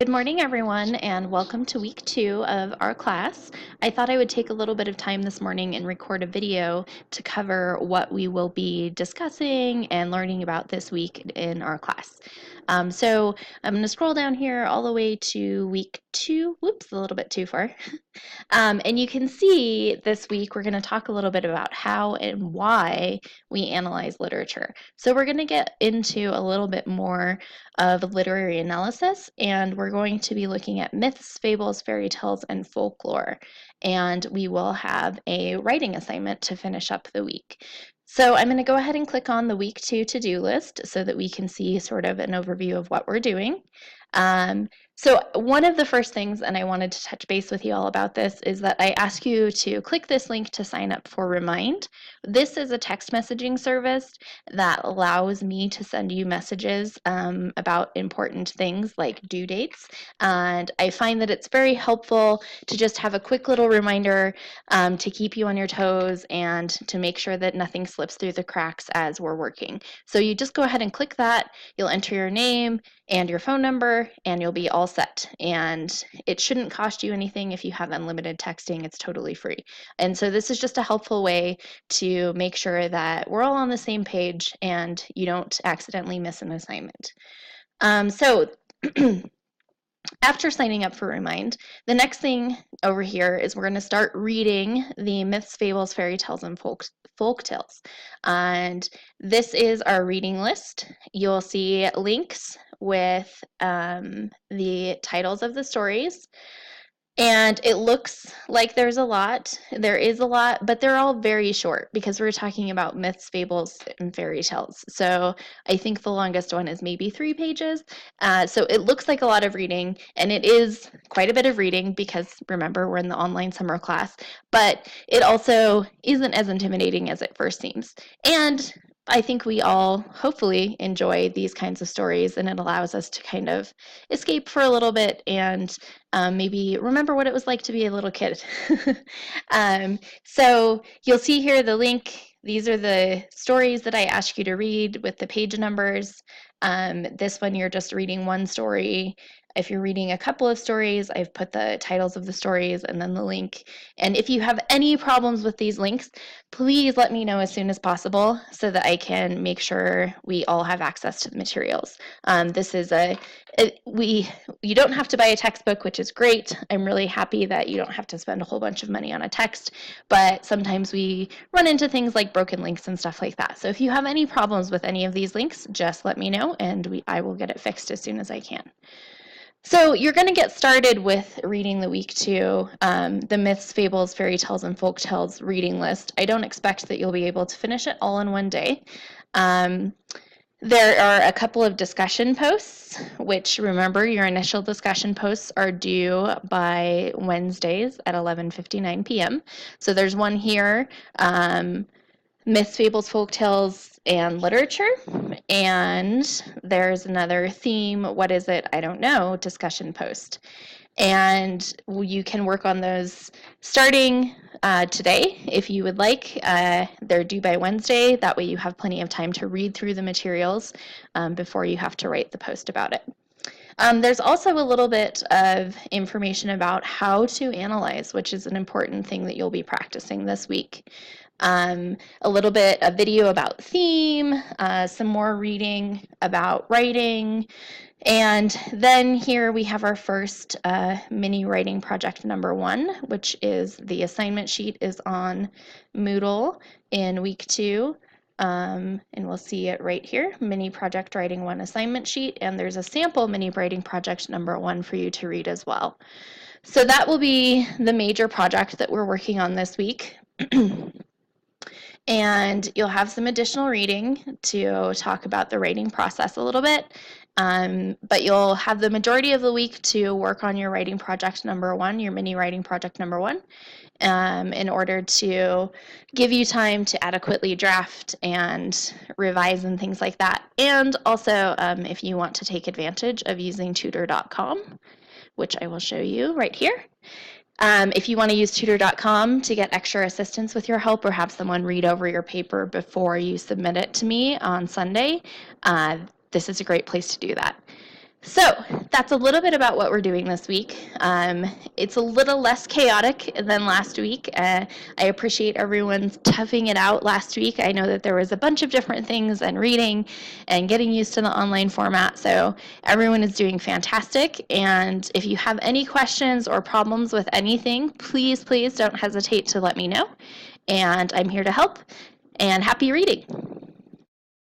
Good morning, everyone, and welcome to week 2 of our class. I thought I would take a little bit of time this morning and record a video to cover what we will be discussing and learning about this week in our class. So I'm going to scroll down here all the way to week 2. Whoops, a little bit too far. And you can see this week we're going to talk a little bit about how and why we analyze literature. So we're going to get into a little bit more of literary analysis, and we're going to be looking at myths, fables, fairy tales, and folklore. And we will have a writing assignment to finish up the week. So I'm going to go ahead and click on the week 2 to-do list so that we can see sort of an overview of what we're doing. So one of the first things, and I wanted to touch base with you all about this, is that I ask you to click this link to sign up for Remind. This is a text messaging service that allows me to send you messages about important things like due dates. And I find that it's very helpful to just have a quick little reminder to keep you on your toes and to make sure that nothing slips through the cracks as we're working. So you just go ahead and click that. You'll enter your name and your phone number, and you'll be all set. And it shouldn't cost you anything if you have unlimited texting. It's totally free. And so this is just a helpful way to make sure that we're all on the same page and you don't accidentally miss an assignment. So after signing up for Remind, the next thing over here is we're going to start reading the myths, fables, fairy tales, and folk tales. And this is our reading list. You'll see links with the titles of the stories. And it looks like there's a lot. There is a lot, but they're all very short because we're talking about myths, fables, and fairy tales. So I think the longest one is maybe 3 pages. So it looks like a lot of reading, and it is quite a bit of reading because, remember, we're in the online summer class, but it also isn't as intimidating as it first seems. And I think we all hopefully enjoy these kinds of stories, and it allows us to kind of escape for a little bit and maybe remember what it was like to be a little kid. So you'll see here the link. These are the stories that I ask you to read with the page numbers. This one, you're just reading one story. If you're reading a couple of stories, I've put the titles of the stories and then the link. And if you have any problems with these links, please let me know as soon as possible so that I can make sure we all have access to the materials. This is you don't have to buy a textbook, which is great. I'm really happy that you don't have to spend a whole bunch of money on a text, but sometimes we run into things like broken links and stuff like that. So if you have any problems with any of these links, just let me know and I will get it fixed as soon as I can. So you're going to get started with reading the week 2, the myths, fables, fairy tales, and folk tales reading list. I don't expect that you'll be able to finish it all in one day. There are a couple of discussion posts, which, remember, your initial discussion posts are due by Wednesdays at 11:59 p.m. So there's one here, myths, fables, folk tales, and literature. And there's another theme, what is it, I don't know, discussion post. And you can work on those starting today if you would like. They're due by Wednesday. That way you have plenty of time to read through the materials before you have to write the post about it. There's also a little bit of information about how to analyze, which is an important thing that you'll be practicing this week. A little bit of video about theme, some more reading about writing, and then here we have our first mini writing project number 1, which is the assignment sheet is on Moodle in week 2. And we'll see it right here, mini project writing 1 assignment sheet, and there's a sample mini writing project number 1 for you to read as well. So that will be the major project that we're working on this week. And you'll have some additional reading to talk about the writing process a little bit, but you'll have the majority of the week to work on your writing project number 1, your mini writing project number 1, in order to give you time to adequately draft and revise and things like that. And also, if you want to take advantage of using tutor.com, which I will show you right here. If you want to use tutor.com to get extra assistance with your help or have someone read over your paper before you submit it to me on Sunday, this is a great place to do that. So that's a little bit about what we're doing this week. It's a little less chaotic than last week. I appreciate everyone's toughing it out last week. I know that there was a bunch of different things and reading and getting used to the online format. So everyone is doing fantastic. And if you have any questions or problems with anything, please don't hesitate to let me know. And I'm here to help. And happy reading.